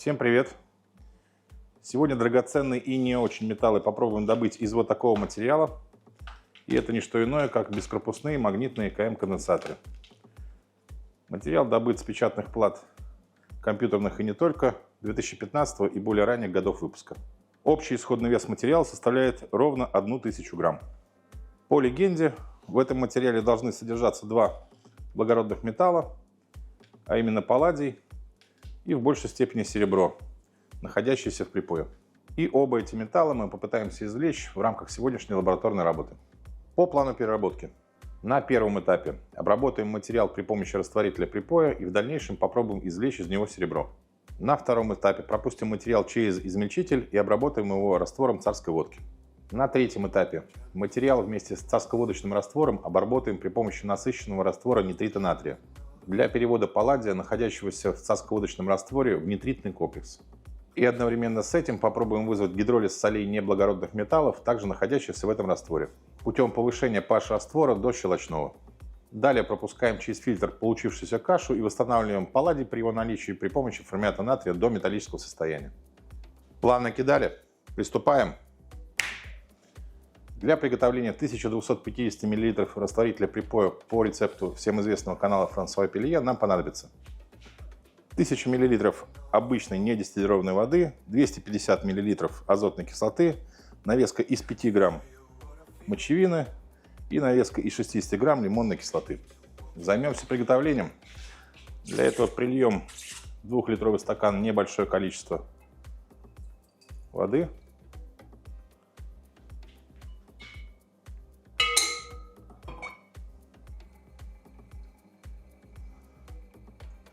Всем привет! Сегодня драгоценные и не очень металлы попробуем добыть из вот такого материала. И это не что иное, как бескорпусные магнитные КМ-конденсаторы. Материал добыт с печатных плат компьютерных и не только 2015 и более ранних годов выпуска. Общий исходный вес материала составляет ровно 1000 грамм. По легенде, в этом материале должны содержаться два благородных металла, а именно палладий и в большей степени серебро, находящееся в припое. И оба эти металла мы попытаемся извлечь в рамках сегодняшней лабораторной работы. По плану переработки. На первом этапе обработаем материал при помощи растворителя припоя и в дальнейшем попробуем извлечь из него серебро. На втором этапе пропустим материал через измельчитель и обработаем его раствором царской водки. На третьем этапе материал вместе с царсководочным раствором обработаем при помощи насыщенного раствора нитрита натрия для перевода палладия, находящегося в царсководочном растворе, в нитритный комплекс. И одновременно с этим попробуем вызвать гидролиз солей неблагородных металлов, также находящихся в этом растворе, путем повышения pH раствора до щелочного. Далее пропускаем через фильтр получившуюся кашу и восстанавливаем палладий при его наличии при помощи формята натрия до металлического состояния. План накидали? Приступаем. Для приготовления 1250 мл растворителя припоя по рецепту всем известного канала Франсуа Пелье нам понадобится 1000 мл обычной недистиллированной воды, 250 мл азотной кислоты, навеска из 5 грамм мочевины и навеска из 60 грамм лимонной кислоты. Займемся приготовлением. Для этого прильем в 2-литровый стакан небольшое количество воды.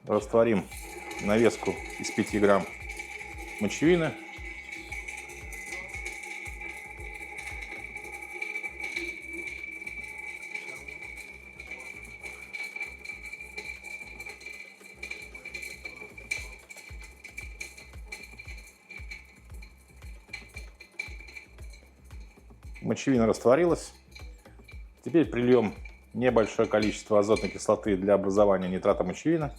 Растворим навеску из 5 грамм мочевины. Мочевина растворилась. Теперь прильем небольшое количество азотной кислоты для образования нитрата мочевины.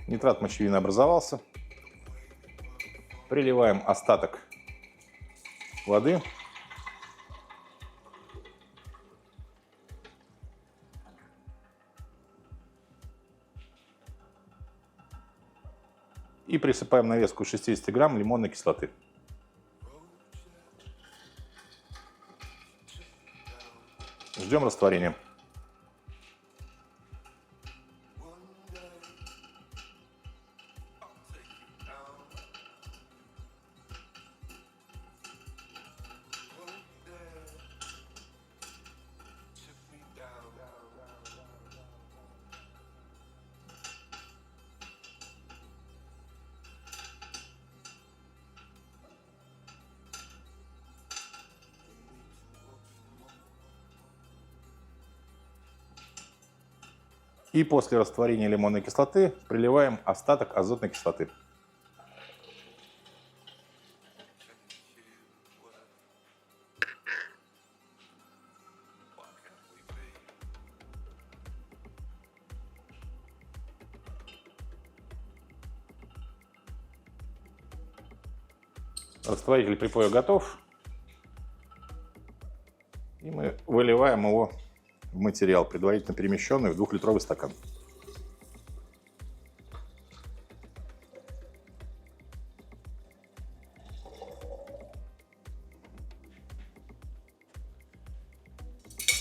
Нитрат мочевины образовался. Приливаем остаток воды. И присыпаем навеску 60 грамм лимонной кислоты. Ждем растворения. И после растворения лимонной кислоты приливаем остаток азотной кислоты. Растворитель припоя готов. И мы выливаем его в материал, предварительно перемещенный в 2-литровый стакан.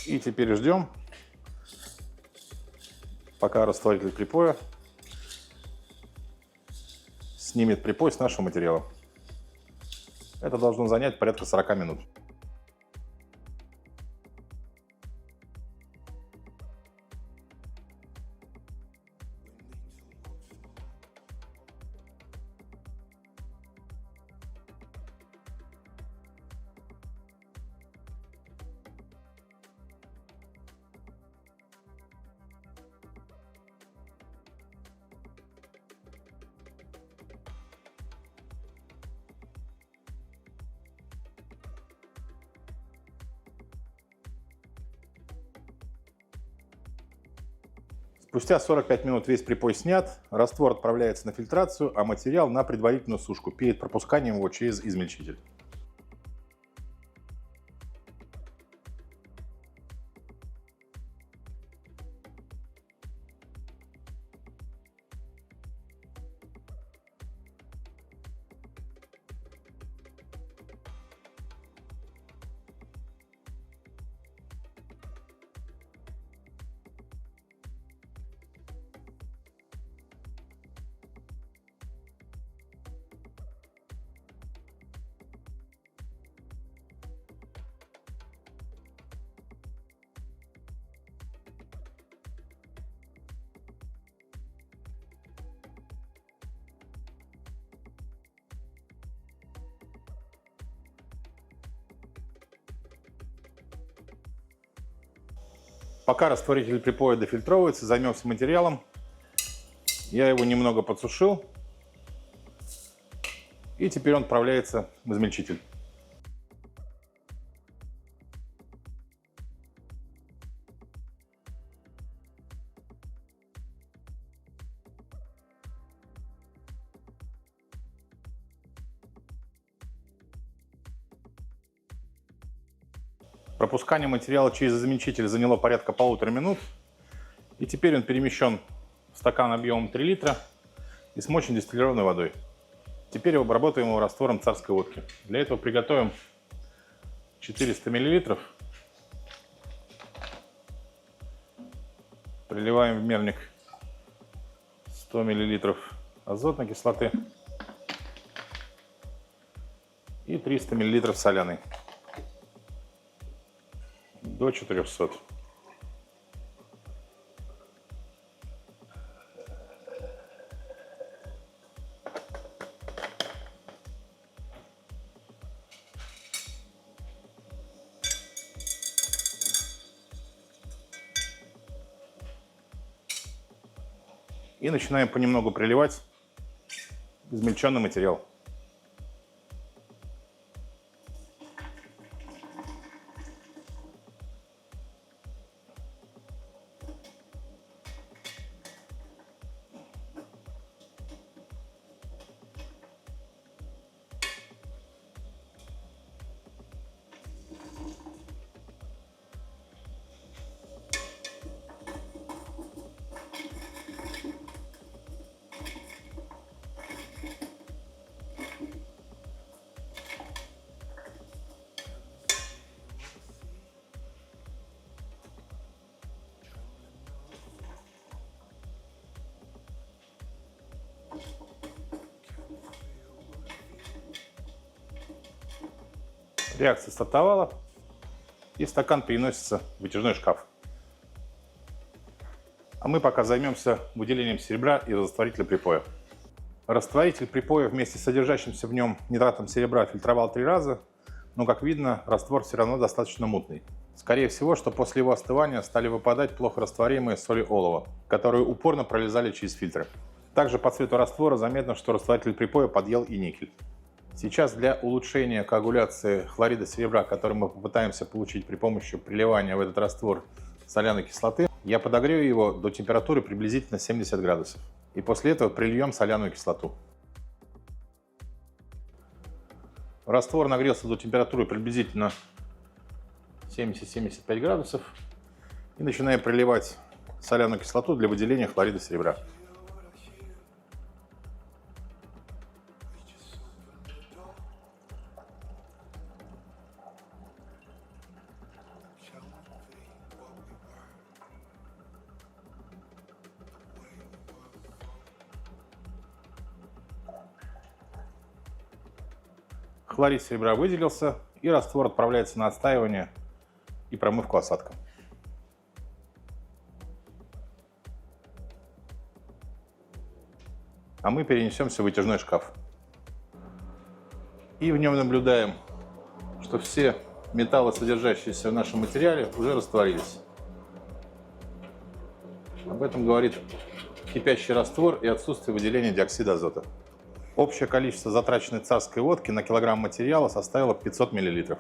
И теперь ждем, пока растворитель припоя снимет припой с нашего материала. Это должно занять порядка 40 минут. Спустя 45 минут весь припой снят, раствор отправляется на фильтрацию, а материал на предварительную сушку перед пропусканием его через измельчитель. Пока растворитель припоя дофильтровывается, займемся материалом. Я его немного подсушил. И теперь он отправляется в измельчитель. Пропускание материала через измельчитель заняло порядка 1,5 минут. И теперь он перемещен в стакан объемом 3 литра и смочен дистиллированной водой. Теперь обработаем его раствором царской водки. Для этого приготовим 400 мл. Приливаем в мерник 100 мл азотной кислоты и 300 мл соляной. До 400. И начинаем понемногу приливать измельченный материал. Реакция стартовала, и стакан переносится в вытяжной шкаф. А мы пока займемся выделением серебра из растворителя припоя. Растворитель припоя вместе с содержащимся в нем нитратом серебра фильтровал 3 раза, но, как видно, раствор все равно достаточно мутный. Скорее всего, что после его остывания стали выпадать плохо растворимые соли олова, которые упорно пролезали через фильтры. Также по цвету раствора заметно, что растворитель припоя подъел и никель. Сейчас для улучшения коагуляции хлорида серебра, который мы попытаемся получить при помощи приливания в этот раствор соляной кислоты, я подогрею его до температуры приблизительно 70 градусов. И после этого прильем соляную кислоту. Раствор нагрелся до температуры приблизительно 70-75 градусов. И начинаем приливать соляную кислоту для выделения хлорида серебра. Хлорид серебра выделился, и раствор отправляется на отстаивание и промывку осадка. А мы перенесемся в вытяжной шкаф. И в нем наблюдаем, что все металлы, содержащиеся в нашем материале, уже растворились. Об этом говорит кипящий раствор и отсутствие выделения диоксида азота. Общее количество затраченной царской водки на килограмм материала составило 500 мл.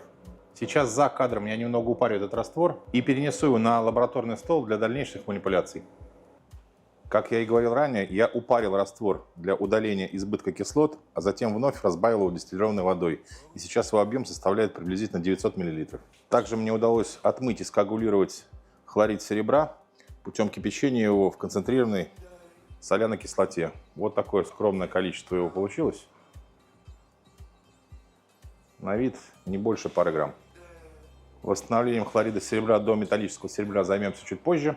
Сейчас за кадром я немного упарю этот раствор и перенесу его на лабораторный стол для дальнейших манипуляций. Как я и говорил ранее, я упарил раствор для удаления избытка кислот, а затем вновь разбавил его дистиллированной водой. И сейчас его объем составляет приблизительно 900 мл. Также мне удалось отмыть и скоагулировать хлорид серебра путем кипячения его в концентрированной соляной кислоте. Вот такое скромное количество его получилось. На вид не больше пары грамм. Восстановлением хлорида серебра до металлического серебра займемся чуть позже.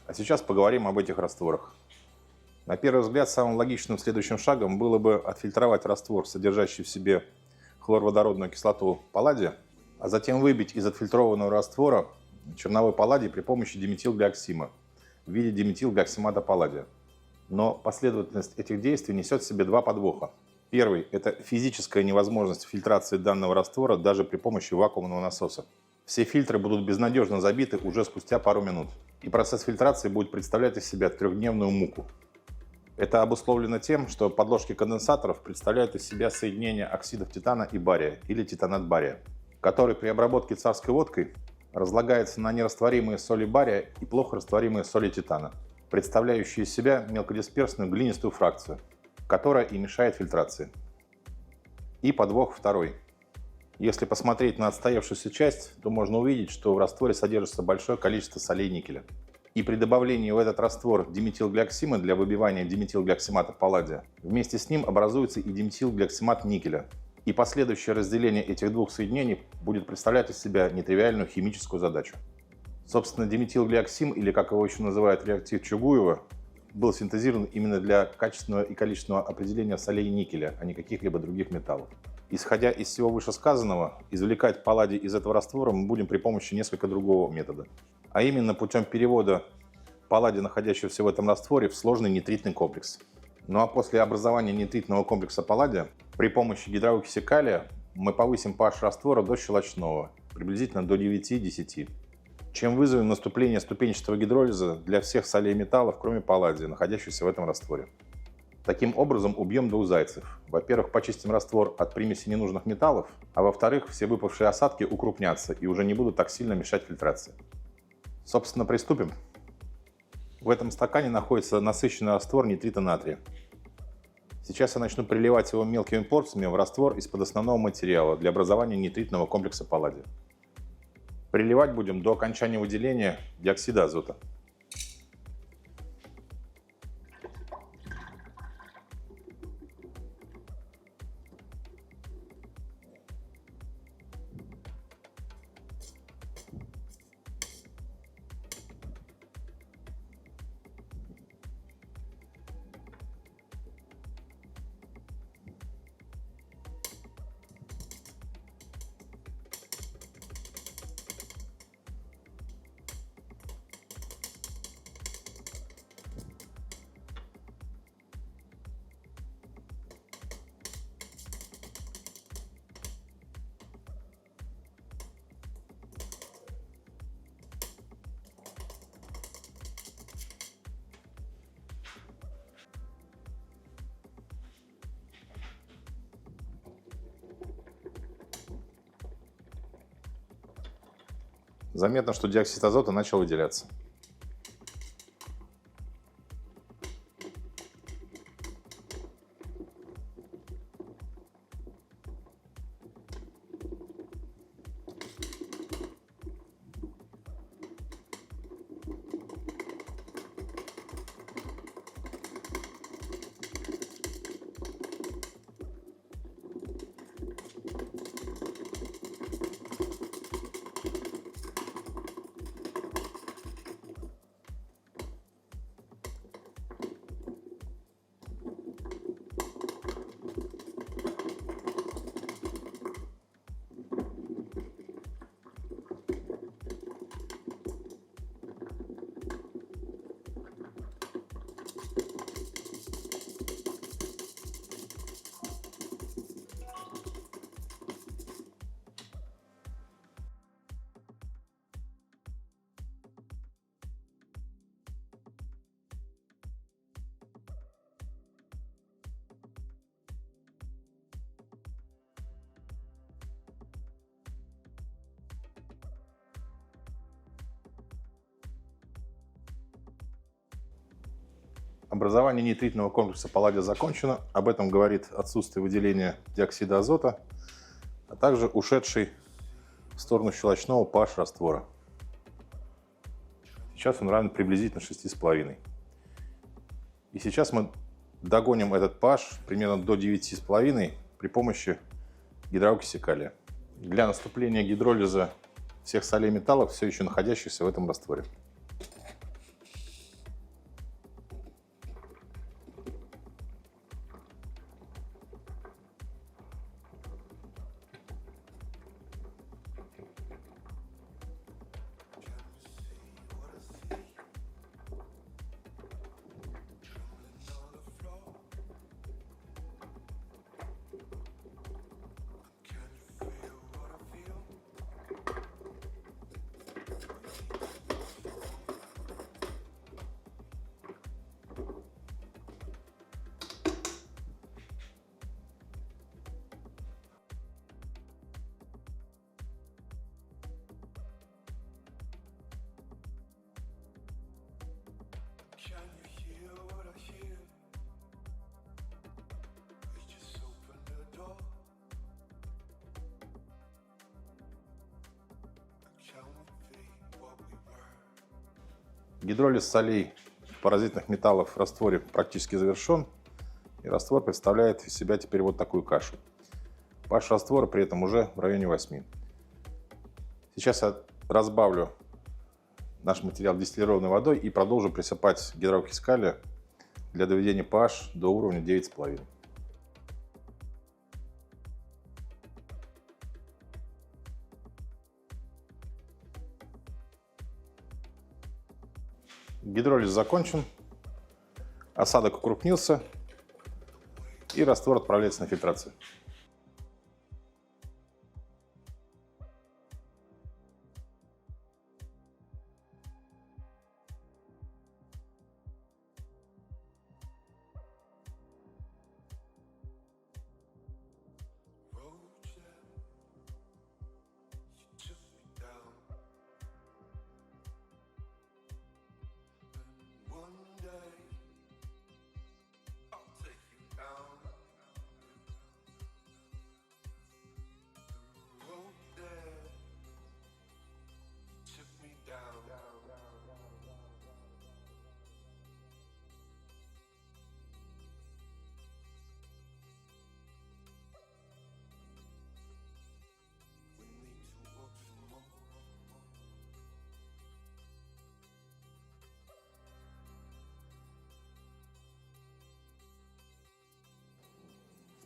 А сейчас поговорим об этих растворах. На первый взгляд, самым логичным следующим шагом было бы отфильтровать раствор, содержащий в себе хлорводородную кислоту палладия, а затем выбить из отфильтрованного раствора черновой палладий при помощи диметилглиоксима в виде диметилглиоксимата палладия. Но последовательность этих действий несет в себе два подвоха. Первый – это физическая невозможность фильтрации данного раствора даже при помощи вакуумного насоса. Все фильтры будут безнадежно забиты уже спустя пару минут, и процесс фильтрации будет представлять из себя трехдневную муку. Это обусловлено тем, что подложки конденсаторов представляют из себя соединение оксидов титана и бария, или титанат бария, который при обработке царской водкой разлагается на нерастворимые соли бария и плохо растворимые соли титана, представляющие из себя мелкодисперсную глинистую фракцию, которая и мешает фильтрации. И подвох второй. Если посмотреть на отстоявшуюся часть, то можно увидеть, что в растворе содержится большое количество солей никеля. И при добавлении в этот раствор диметилглиоксима для выбивания диметилглиоксимата палладия, вместе с ним образуется и диметилглиоксимат никеля. И последующее разделение этих двух соединений будет представлять из себя нетривиальную химическую задачу. Собственно, диметилглиоксим, или как его еще называют реактив Чугуева, был синтезирован именно для качественного и количественного определения солей никеля, а не каких-либо других металлов. Исходя из всего вышесказанного, извлекать палладий из этого раствора мы будем при помощи несколько другого метода. А именно путем перевода палладия, находящегося в этом растворе, в сложный нитритный комплекс. Ну а после образования нитритного комплекса палладия при помощи гидроокиси калия мы повысим pH раствора до щелочного, приблизительно до 9-10, чем вызовем наступление ступенчатого гидролиза для всех солей металлов, кроме палладия, находящихся в этом растворе. Таким образом убьем двух зайцев. Во-первых, почистим раствор от примеси ненужных металлов, а во-вторых, все выпавшие осадки укрупнятся и уже не будут так сильно мешать фильтрации. Собственно, приступим. В этом стакане находится насыщенный раствор нитрита натрия. Сейчас я начну приливать его мелкими порциями в раствор из-под основного материала для образования нитритного комплекса палладия. Приливать будем до окончания выделения диоксида азота. Заметно, что диоксид азота начал выделяться. Образование нитритного комплекса палладия закончено. Об этом говорит отсутствие выделения диоксида азота, а также ушедший в сторону щелочного pH раствора. Сейчас он равен приблизительно 6,5. И сейчас мы догоним этот pH примерно до 9,5 при помощи гидроокиси калия. Для наступления гидролиза всех солей металлов, все еще находящихся в этом растворе. Гидролиз солей паразитных металлов в растворе практически завершен. И раствор представляет из себя теперь вот такую кашу. pH раствора при этом уже в районе 8. Сейчас я разбавлю наш материал дистиллированной водой и продолжу присыпать гидроокись калия для доведения pH до уровня 9,5. Гидролиз закончен, осадок укрупнился и раствор отправляется на фильтрацию.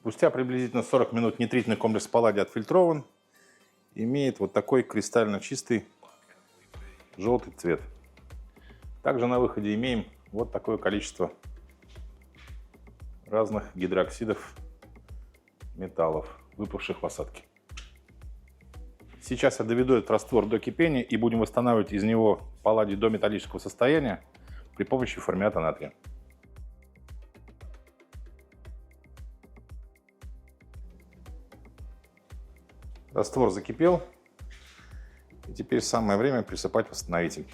Спустя приблизительно 40 минут нитритный комплекс палладия отфильтрован. Имеет вот такой кристально чистый желтый цвет. Также на выходе имеем вот такое количество разных гидрооксидов металлов, выпавших в осадке. Сейчас я доведу этот раствор до кипения и будем восстанавливать из него палладий до металлического состояния при помощи формиата натрия. Раствор закипел, и теперь самое время присыпать восстановитель.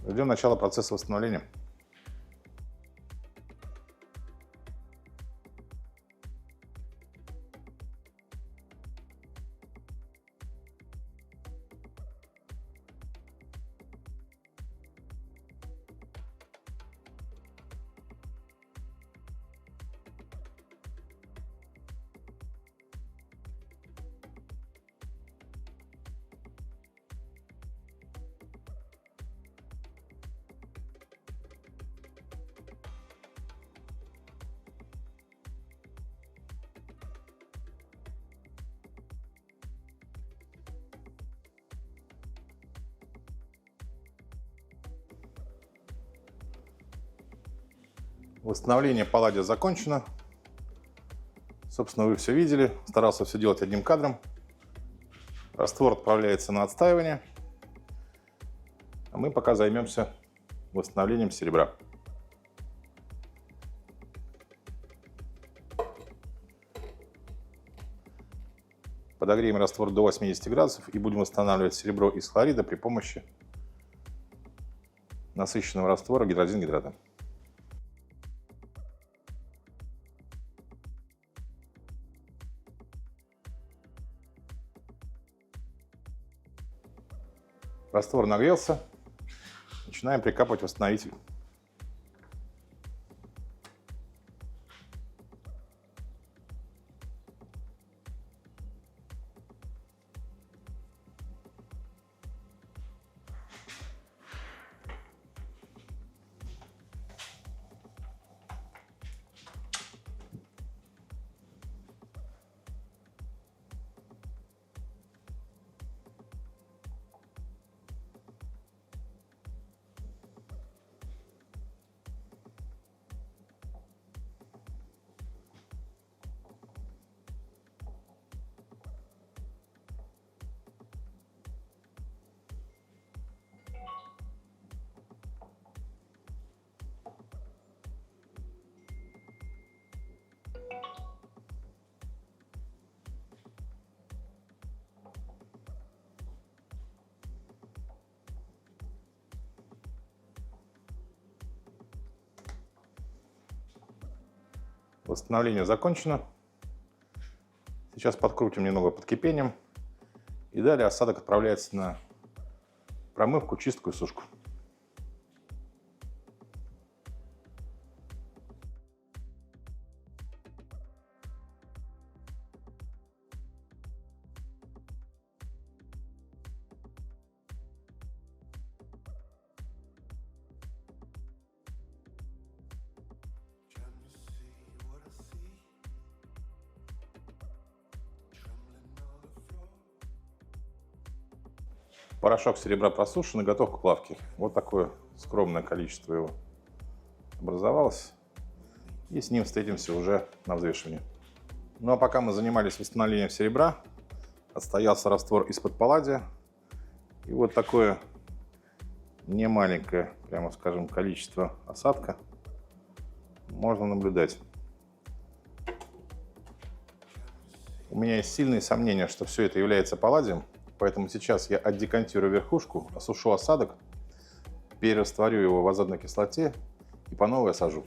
Ждем начала процесса восстановления. Восстановление палладия закончено. Собственно, вы все видели. Старался все делать одним кадром. Раствор отправляется на отстаивание. А мы пока займемся восстановлением серебра. Подогреем раствор до 80 градусов и будем восстанавливать серебро из хлорида при помощи насыщенного раствора гидрозин-гидрата. Раствор нагрелся. Начинаем прикапывать восстановитель. Восстановление закончено. Сейчас подкрутим немного под кипением. И далее осадок отправляется на промывку, чистку и сушку. Порошок серебра просушен и готов к плавке. Вот такое скромное количество его образовалось. И с ним встретимся уже на взвешивании. Ну а пока мы занимались восстановлением серебра, отстоялся раствор из-под палладия. И вот такое немаленькое, прямо скажем, количество осадка можно наблюдать. У меня есть сильные сомнения, что все это является палладием. Поэтому сейчас я отдекантирую верхушку, осушу осадок, перерастворю его в азотной кислоте и по новой осажу.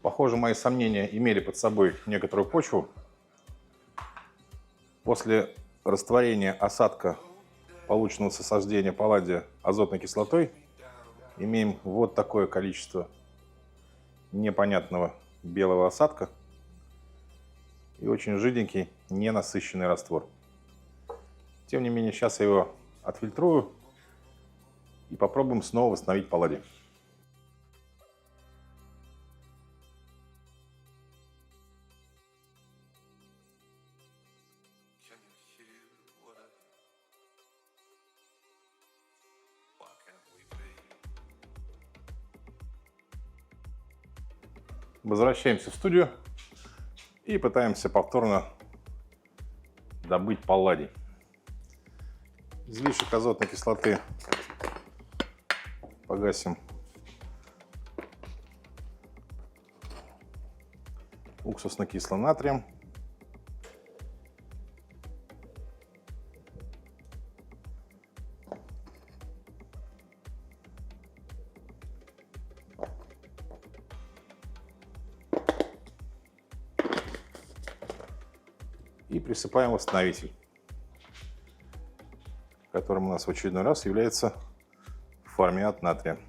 Похоже, мои сомнения имели под собой некоторую почву. После растворения осадка, полученного с осаждения палладия азотной кислотой, имеем вот такое количество непонятного белого осадка и очень жиденький ненасыщенный раствор. Тем не менее, сейчас я его отфильтрую и попробуем снова восстановить палладий. Возвращаемся в студию и пытаемся повторно добыть палладий. Излишек азотной кислоты погасим уксусно-кислым натрием. И присыпаем восстановитель, которым у нас в очередной раз является формиат натрия.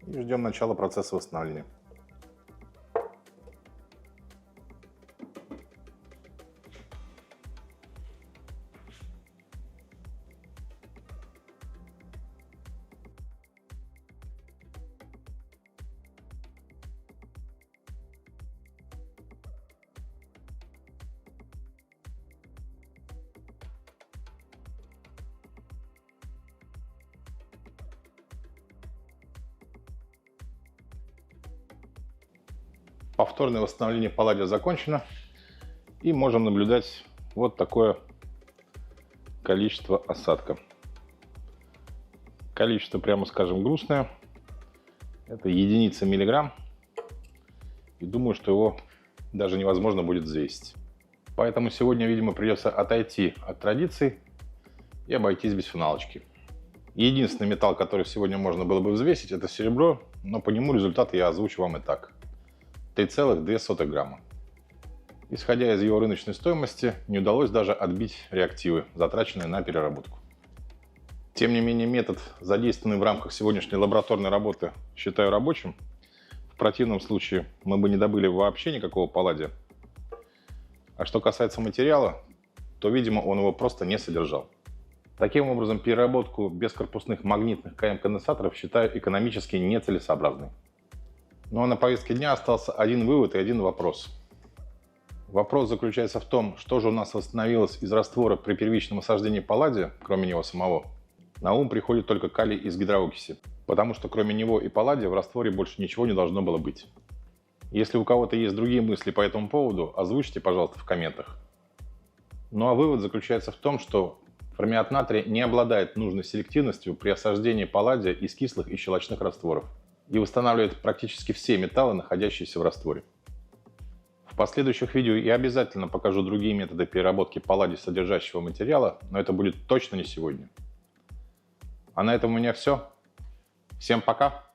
И ждем начала процесса восстановления. Повторное восстановление палладия закончено, и можем наблюдать вот такое количество осадка. Количество, прямо скажем, грустное. Это единица миллиграмм, и думаю, что его даже невозможно будет взвесить. Поэтому сегодня, видимо, придется отойти от традиций и обойтись без финалочки. Единственный металл, который сегодня можно было бы взвесить, это серебро, но по нему результат я озвучу вам и так. 3,2 грамма. Исходя из его рыночной стоимости, не удалось даже отбить реактивы, затраченные на переработку. Тем не менее, метод, задействованный в рамках сегодняшней лабораторной работы, считаю рабочим. В противном случае мы бы не добыли вообще никакого палладия. А что касается материала, то, видимо, он его просто не содержал. Таким образом, переработку бескорпусных магнитных КМ-конденсаторов считаю экономически нецелесообразной. Ну а на повестке дня остался один вывод и один вопрос. Вопрос заключается в том, что же у нас восстановилось из раствора при первичном осаждении палладия, кроме него самого. На ум приходит только калий из гидроокиси, потому что кроме него и палладия в растворе больше ничего не должно было быть. Если у кого-то есть другие мысли по этому поводу, озвучьте, пожалуйста, в комментах. Ну а вывод заключается в том, что формиат натрия не обладает нужной селективностью при осаждении палладия из кислых и щелочных растворов и восстанавливает практически все металлы, находящиеся в растворе. В последующих видео я обязательно покажу другие методы переработки палладия содержащего материала, но это будет точно не сегодня. А на этом у меня все. Всем пока!